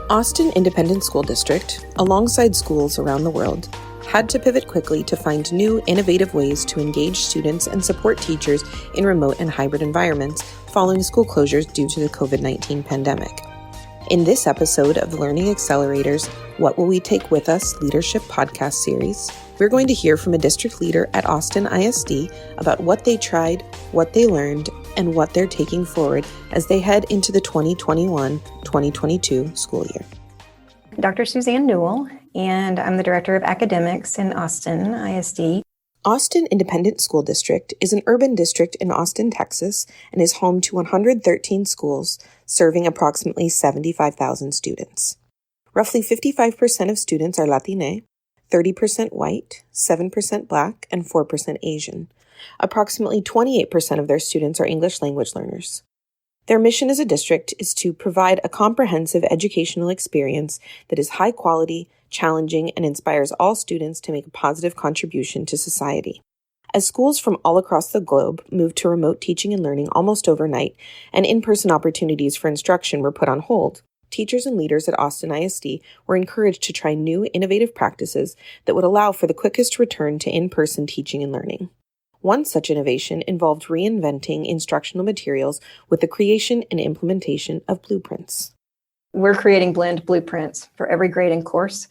Austin Independent School District, alongside schools around the world, had to pivot quickly to find new, innovative ways to engage students and support teachers in remote and hybrid environments following school closures due to the COVID-19 pandemic. In this episode of Learning Accelerators, What Will We Take With Us Leadership podcast series, we're going to hear from a district leader at Austin ISD about what they tried, what they learned, and what they're taking forward as they head into the 2021-2022 school year. Dr. Suzanne Newell, and I'm the Director of Academics in Austin ISD. Austin Independent School District is an urban district in Austin, Texas, and is home to 113 schools, serving approximately 75,000 students. Roughly 55% of students are Latine, 30% white, 7% Black, and 4% Asian. Approximately 28% of their students are English language learners. Their mission as a district is to provide a comprehensive educational experience that is high quality, challenging, and inspires all students to make a positive contribution to society. As schools from all across the globe moved to remote teaching and learning almost overnight, and in-person opportunities for instruction were put on hold, teachers and leaders at Austin ISD were encouraged to try new, innovative practices that would allow for the quickest return to in-person teaching and learning. One such innovation involved reinventing instructional materials with the creation and implementation of blueprints. We're creating blend blueprints for every grade and course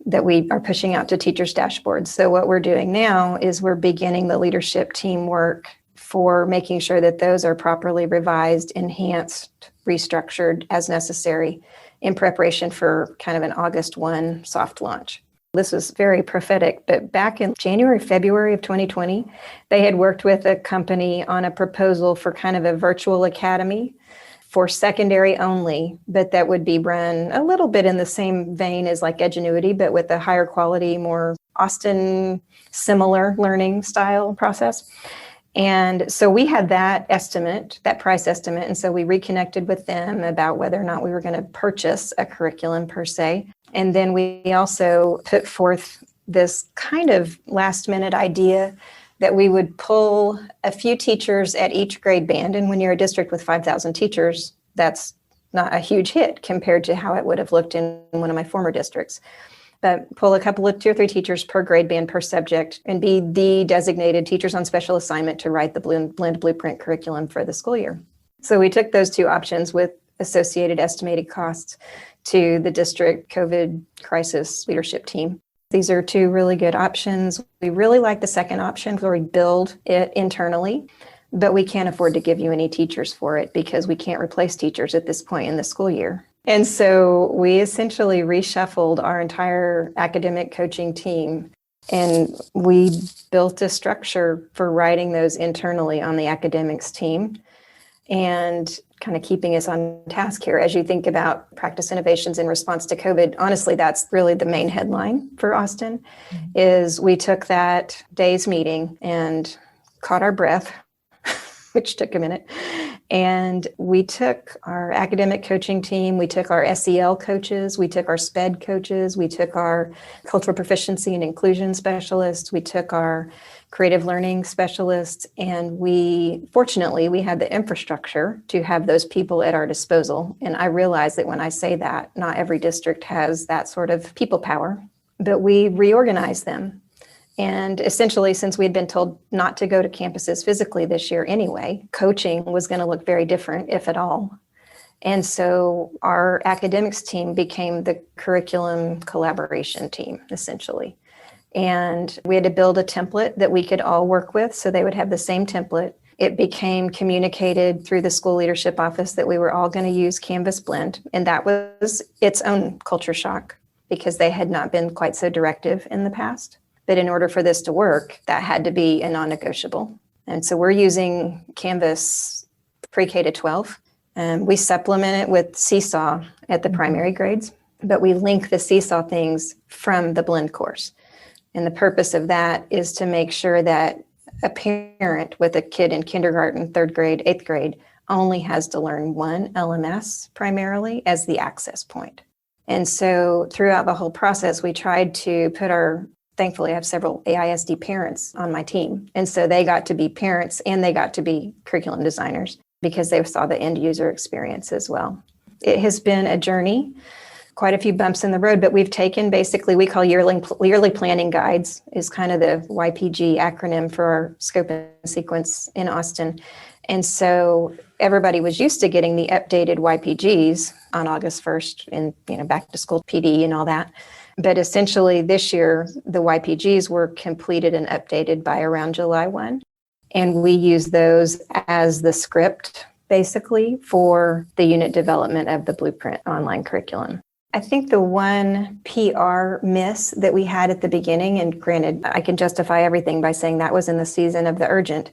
that we are pushing out to teachers' dashboards. So what we're doing now is we're beginning the leadership team work for making sure that those are properly revised, enhanced, restructured as necessary in preparation for kind of an August 1 soft launch. This was very prophetic, but back in January, February of 2020, they had worked with a company on a proposal for kind of a virtual academy for secondary only, but that would be run a little bit in the same vein as like Edgenuity, but with a higher quality, more Austin similar learning style process. And so we had that estimate, that price estimate. And so we reconnected with them about whether or not we were going to purchase a curriculum per se. And then we also put forth this kind of last minute idea that we would pull a few teachers at each grade band. And when you're a district with 5,000 teachers, that's not a huge hit compared to how it would have looked in one of my former districts. But pull a couple of 2 or 3 teachers per grade band per subject and be the designated teachers on special assignment to write the blend blueprint curriculum for the school year. So we took those 2 options with associated estimated costs to the district COVID crisis leadership team. These are 2 really good options. We really like the second option where we build it internally, but we can't afford to give you any teachers for it because we can't replace teachers at this point in the school year. And so we essentially reshuffled our entire academic coaching team, and we built a structure for writing those internally on the academics team and kind of keeping us on task here. As you think about practice innovations in response to COVID, honestly, that's really the main headline for Austin, is we took that day's meeting and caught our breath, which took a minute. And we took our academic coaching team, we took our SEL coaches, we took our SPED coaches, we took our cultural proficiency and inclusion specialists, we took our creative learning specialists, and fortunately, we had the infrastructure to have those people at our disposal. And I realize that when I say that, not every district has that sort of people power, but we reorganized them. And essentially, since we had been told not to go to campuses physically this year anyway, coaching was going to look very different, if at all. And so our academics team became the curriculum collaboration team, essentially. And we had to build a template that we could all work with, so they would have the same template. It became communicated through the school leadership office that we were all going to use Canvas Blend. And that was its own culture shock because they had not been quite so directive in the past. But in order for this to work, that had to be a non-negotiable. And so we're using Canvas pre-K to 12. And we supplement it with Seesaw at the primary grades, but we link the Seesaw things from the Blend course. And the purpose of that is to make sure that a parent with a kid in kindergarten, 3rd grade, 8th grade only has to learn one LMS primarily as the access point. And so throughout the whole process, we tried to put thankfully I have several AISD parents on my team. And so they got to be parents and they got to be curriculum designers. because they saw the end user experience as well. It has been a journey, quite a few bumps in the road, but we've taken basically, we call yearly planning guides is kind of the YPG acronym for our scope and sequence in Austin. And so everybody was used to getting the updated YPGs on August 1st and, back to school PD and all that. But essentially this year, the YPGs were completed and updated by around July 1. And we use those as the script, basically, for the unit development of the Blueprint online curriculum. I think the one PR miss that we had at the beginning, and granted, I can justify everything by saying that was in the season of the urgent,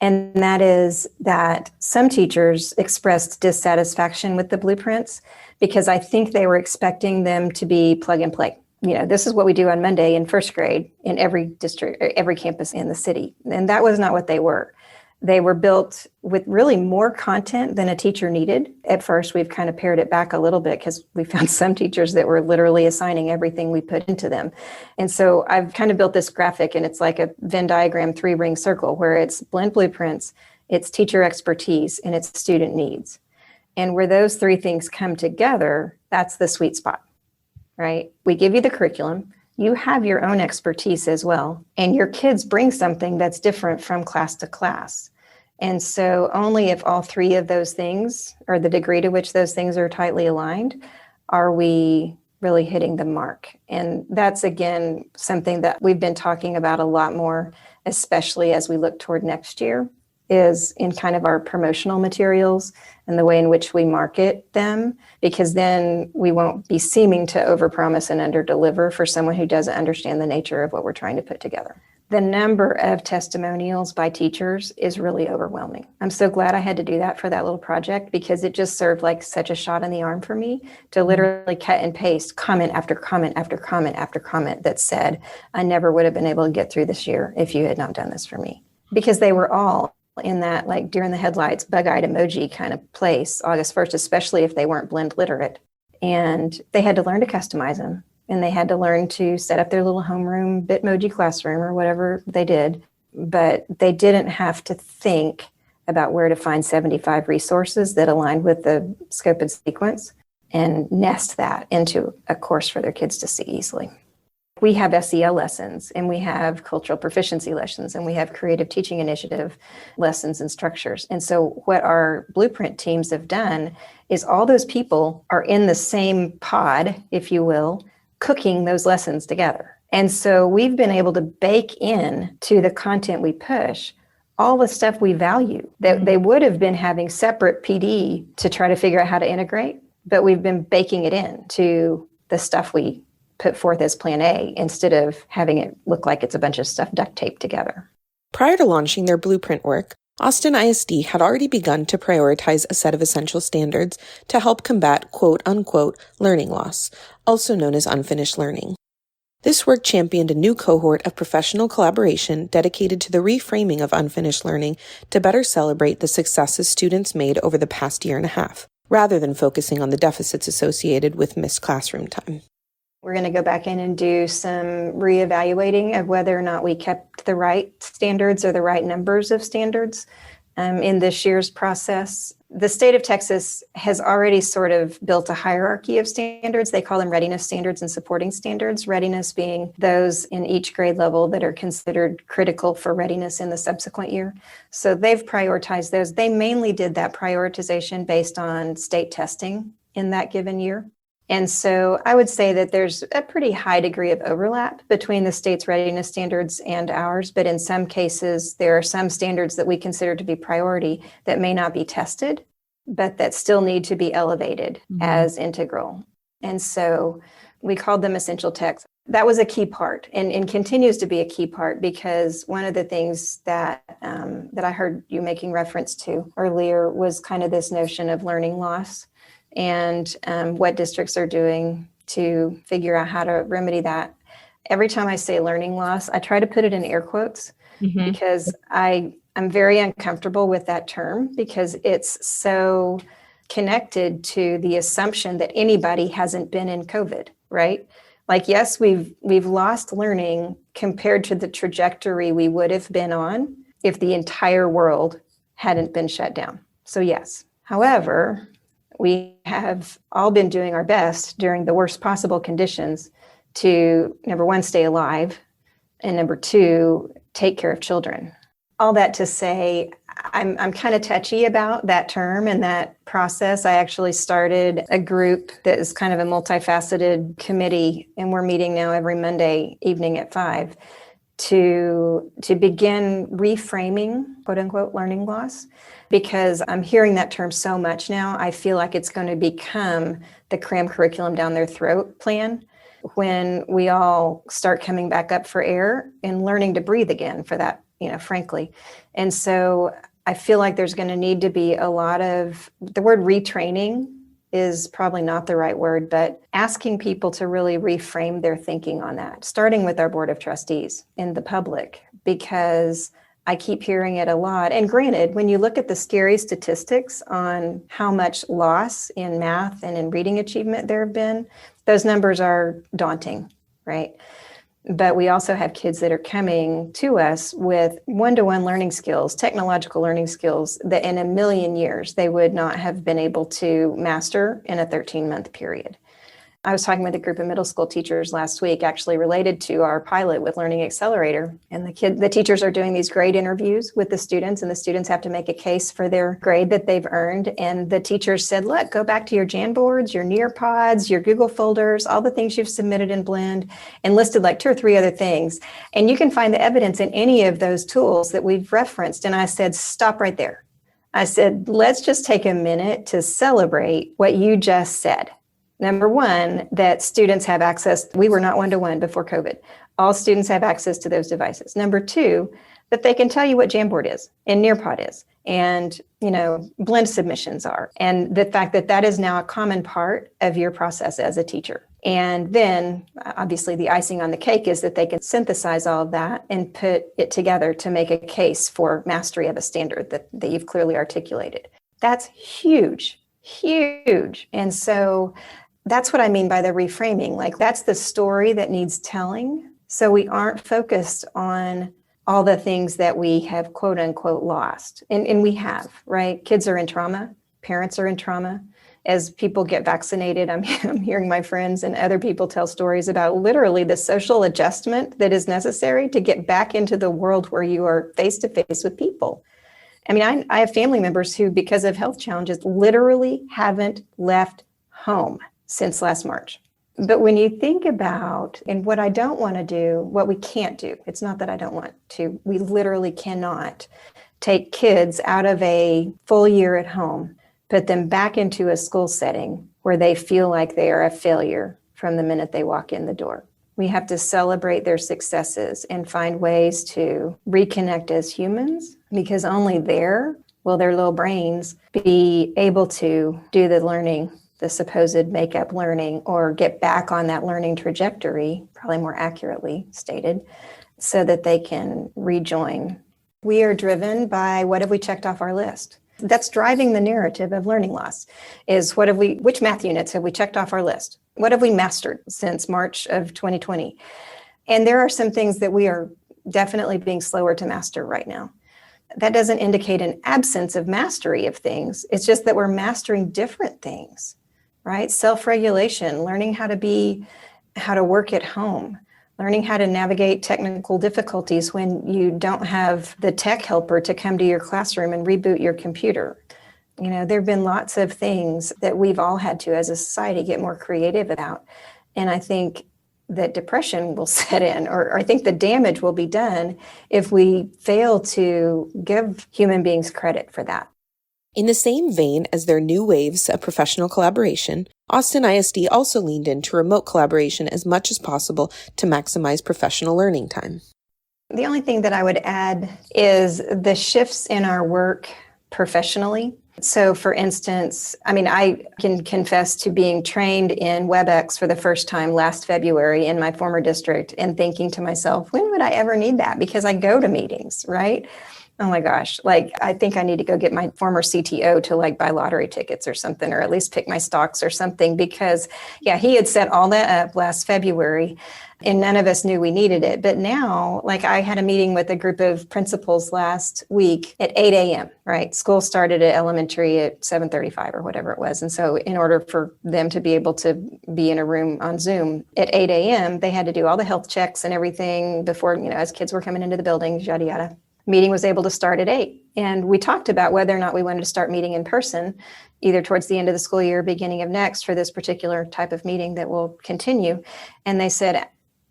and that is that some teachers expressed dissatisfaction with the blueprints because I think they were expecting them to be plug and play. This is what we do on Monday in first grade in every district, every campus in the city. And that was not what they were. They were built with really more content than a teacher needed. At first, we've kind of pared it back a little bit because we found some teachers that were literally assigning everything we put into them. And so I've kind of built this graphic, and it's like a Venn diagram 3-ring circle where it's blend blueprints, it's teacher expertise, and it's student needs. And where those three things come together, that's the sweet spot, right? We give you the curriculum. You have your own expertise as well, and your kids bring something that's different from class to class. And so only if all three of those things, or the degree to which those things are tightly aligned, are we really hitting the mark. And that's, again, something that we've been talking about a lot more, especially as we look toward next year, is in kind of our promotional materials and the way in which we market them, because then we won't be seeming to overpromise and underdeliver for someone who doesn't understand the nature of what we're trying to put together. The number of testimonials by teachers is really overwhelming. I'm so glad I had to do that for that little project, because it just served like such a shot in the arm for me to literally cut and paste comment after comment after comment after comment that said, I never would have been able to get through this year if you had not done this for me. Because they were all in that like deer in the headlights, bug-eyed emoji kind of place, August 1st, especially if they weren't blend literate. And they had to learn to customize them. And they had to learn to set up their little homeroom Bitmoji classroom or whatever they did. But they didn't have to think about where to find 75 resources that aligned with the scope and sequence and nest that into a course for their kids to see easily. We have SEL lessons, and we have cultural proficiency lessons, and we have creative teaching initiative lessons and structures. And so what our Blueprint teams have done is all those people are in the same pod, if you will, cooking those lessons together. And so we've been able to bake in to the content we push all the stuff we value that they would have been having separate PD to try to figure out how to integrate, but we've been baking it in to the stuff we put forth as plan A instead of having it look like it's a bunch of stuff duct taped together. Prior to launching their blueprint work, Austin ISD had already begun to prioritize a set of essential standards to help combat quote-unquote learning loss, also known as unfinished learning. This work championed a new cohort of professional collaboration dedicated to the reframing of unfinished learning to better celebrate the successes students made over the past year and a half, rather than focusing on the deficits associated with missed classroom time. We're going to go back in and do some reevaluating of whether or not we kept the right standards or the right numbers of standards in this year's process. The state of Texas has already sort of built a hierarchy of standards. They call them readiness standards and supporting standards, readiness being those in each grade level that are considered critical for readiness in the subsequent year. So they've prioritized those. They mainly did that prioritization based on state testing in that given year. And so I would say that there's a pretty high degree of overlap between the state's readiness standards and ours, but in some cases, there are some standards that we consider to be priority that may not be tested, but that still need to be elevated as integral. And so we called them essential texts. That was a key part and continues to be a key part, because one of the things that I heard you making reference to earlier was kind of this notion of learning loss, and what districts are doing to figure out how to remedy that. Every time I say learning loss, I try to put it in air quotes because I'm very uncomfortable with that term, because it's so connected to the assumption that anybody hasn't been in COVID, right? Like, yes, we've lost learning compared to the trajectory we would have been on if the entire world hadn't been shut down. So yes. However, we have all been doing our best during the worst possible conditions to, number one, stay alive, and number two, take care of children. All that to say, I'm kind of touchy about that term and that process. I actually started a group that is kind of a multifaceted committee, and we're meeting now every Monday evening at 5 to begin reframing, quote unquote, learning loss, because I'm hearing that term so much now. I feel like it's going to become the cram curriculum down their throat plan when we all start coming back up for air and learning to breathe again, for that, frankly. And so I feel like there's going to need to be a lot of, the word retraining is probably not the right word, but asking people to really reframe their thinking on that, starting with our board of trustees and the public, because I keep hearing it a lot. And granted, when you look at the scary statistics on how much loss in math and in reading achievement there have been, those numbers are daunting, right? But we also have kids that are coming to us with one-to-one learning skills, technological learning skills that in a million years they would not have been able to master in a 13-month period. I was talking with a group of middle school teachers last week, actually related to our pilot with Learning Accelerator. And the teachers are doing these grade interviews with the students, and the students have to make a case for their grade that they've earned. And the teachers said, look, go back to your Jamboards, your Nearpods, your Google folders, all the things you've submitted in Blend, and listed like 2 or 3 other things. And you can find the evidence in any of those tools that we've referenced. And I said, stop right there. I said, let's just take a minute to celebrate what you just said. Number one, that students have access. We were not one-to-one before COVID. All students have access to those devices. Number two, that they can tell you what Jamboard is and Nearpod is and, Blend submissions are. And the fact that that is now a common part of your process as a teacher. And then obviously the icing on the cake is that they can synthesize all of that and put it together to make a case for mastery of a standard that you've clearly articulated. That's huge, huge. And so that's what I mean by the reframing. Like, that's the story that needs telling. So we aren't focused on all the things that we have, quote unquote, lost. And we have, right? Kids are in trauma. Parents are in trauma. As people get vaccinated, I'm hearing my friends and other people tell stories about literally the social adjustment that is necessary to get back into the world where you are face to face with people. I mean, I have family members who, because of health challenges, literally haven't left home since last March. But when you think about, and what I don't want to do, what we can't do, it's not that I don't want to, we literally cannot take kids out of a full year at home, put them back into a school setting where they feel like they are a failure from the minute they walk in the door. We have to celebrate their successes and find ways to reconnect as humans, because only there will their little brains be able to do the learning, the supposed make-up learning, or get back on that learning trajectory, probably more accurately stated, so that they can rejoin. We are driven by what have we checked off our list. That's driving the narrative of learning loss, is which math units have we checked off our list? What have we mastered since March of 2020? And there are some things that we are definitely being slower to master right now. That doesn't indicate an absence of mastery of things. It's just that we're mastering different things, right? Self-regulation, learning how to work at home, learning how to navigate technical difficulties when you don't have the tech helper to come to your classroom and reboot your computer. There have been lots of things that we've all had to, as a society, get more creative about. And I think that depression will set in, or I think the damage will be done if we fail to give human beings credit for that. In the same vein as their new waves of professional collaboration, Austin ISD also leaned into remote collaboration as much as possible to maximize professional learning time. The only thing that I would add is the shifts in our work professionally. So for instance, I can confess to being trained in WebEx for the first time last February in my former district and thinking to myself, when would I ever need that? Because I go to meetings, right? Oh my gosh, I think I need to go get my former CTO to buy lottery tickets or something, or at least pick my stocks or something, because he had set all that up last February. And none of us knew we needed it. But now, like I had a meeting with a group of principals last week at 8 a.m., right? School started at elementary at 7:35 or whatever it was. And so in order for them to be able to be in a room on Zoom at 8 a.m., they had to do all the health checks and everything before, as kids were coming into the building, yada, yada. Meeting was able to start at 8. And we talked about whether or not we wanted to start meeting in person, either towards the end of the school year, beginning of next, for this particular type of meeting that will continue. And they said,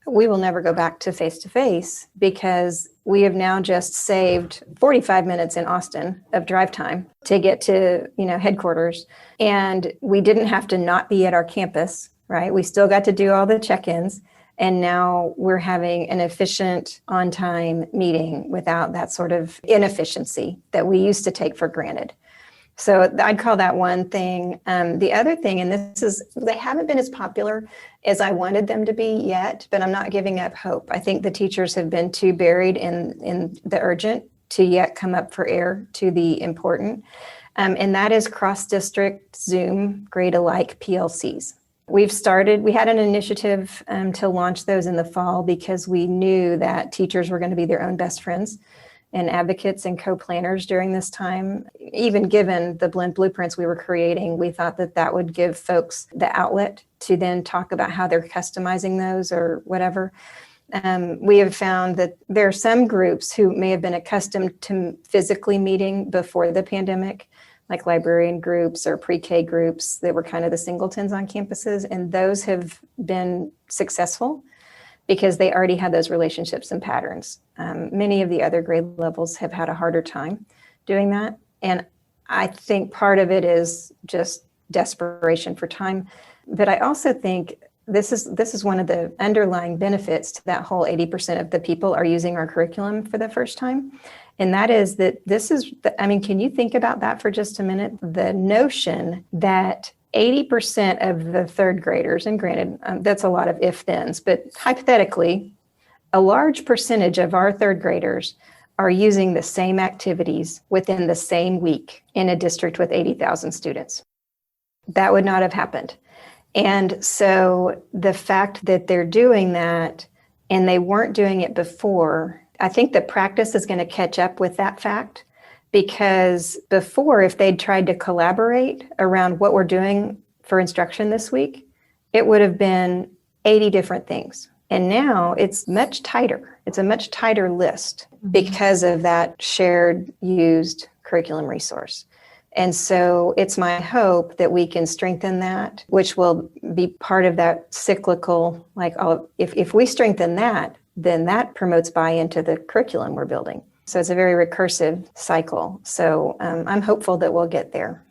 we will never go back to face because we have now just saved 45 minutes in Austin of drive time to get to, headquarters. And we didn't have to not be at our campus, right? We still got to do all the check-ins. And now we're having an efficient, on-time meeting without that sort of inefficiency that we used to take for granted. So I'd call that one thing. The other thing, and they haven't been as popular as I wanted them to be yet, but I'm not giving up hope. I think the teachers have been too buried in the urgent to yet come up for air to the important. And that is cross-district Zoom grade-alike PLCs. We had an initiative to launch those in the fall because we knew that teachers were going to be their own best friends and advocates and co-planners during this time. Even given the blend blueprints we were creating, we thought that would give folks the outlet to then talk about how they're customizing those or whatever. We have found that there are some groups who may have been accustomed to physically meeting before the pandemic, like librarian groups or pre-K groups that were kind of the singletons on campuses, and those have been successful because they already had those relationships and patterns. Many of the other grade levels have had a harder time doing that. And I think part of it is just desperation for time. But I also think this is one of the underlying benefits to that whole 80% of the people are using our curriculum for the first time. And that is that can you think about that for just a minute? The notion that 80% of the third graders, and granted, that's a lot of if-thens, but hypothetically, a large percentage of our third graders are using the same activities within the same week in a district with 80,000 students. That would not have happened. And so the fact that they're doing that and they weren't doing it before, I think the practice is going to catch up with that fact. Because before, if they'd tried to collaborate around what we're doing for instruction this week, it would have been 80 different things. And now it's much tighter. It's a much tighter list because of that shared, used curriculum resource. And so it's my hope that we can strengthen that, which will be part of that cyclical, if we strengthen that, then that promotes buy-in to the curriculum we're building. So it's a very recursive cycle. So I'm hopeful that we'll get there.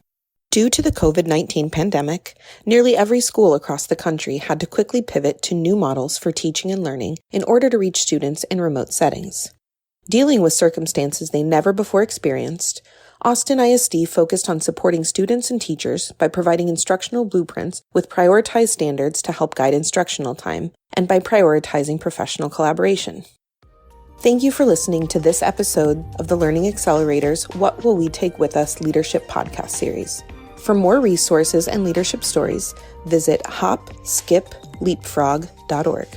Due to the COVID-19 pandemic, nearly every school across the country had to quickly pivot to new models for teaching and learning in order to reach students in remote settings. Dealing with circumstances they never before experienced, Austin ISD focused on supporting students and teachers by providing instructional blueprints with prioritized standards to help guide instructional time and by prioritizing professional collaboration. Thank you for listening to this episode of the Learning Accelerator's What Will We Take With Us Leadership podcast series. For more resources and leadership stories, visit hopskipleapfrog.org.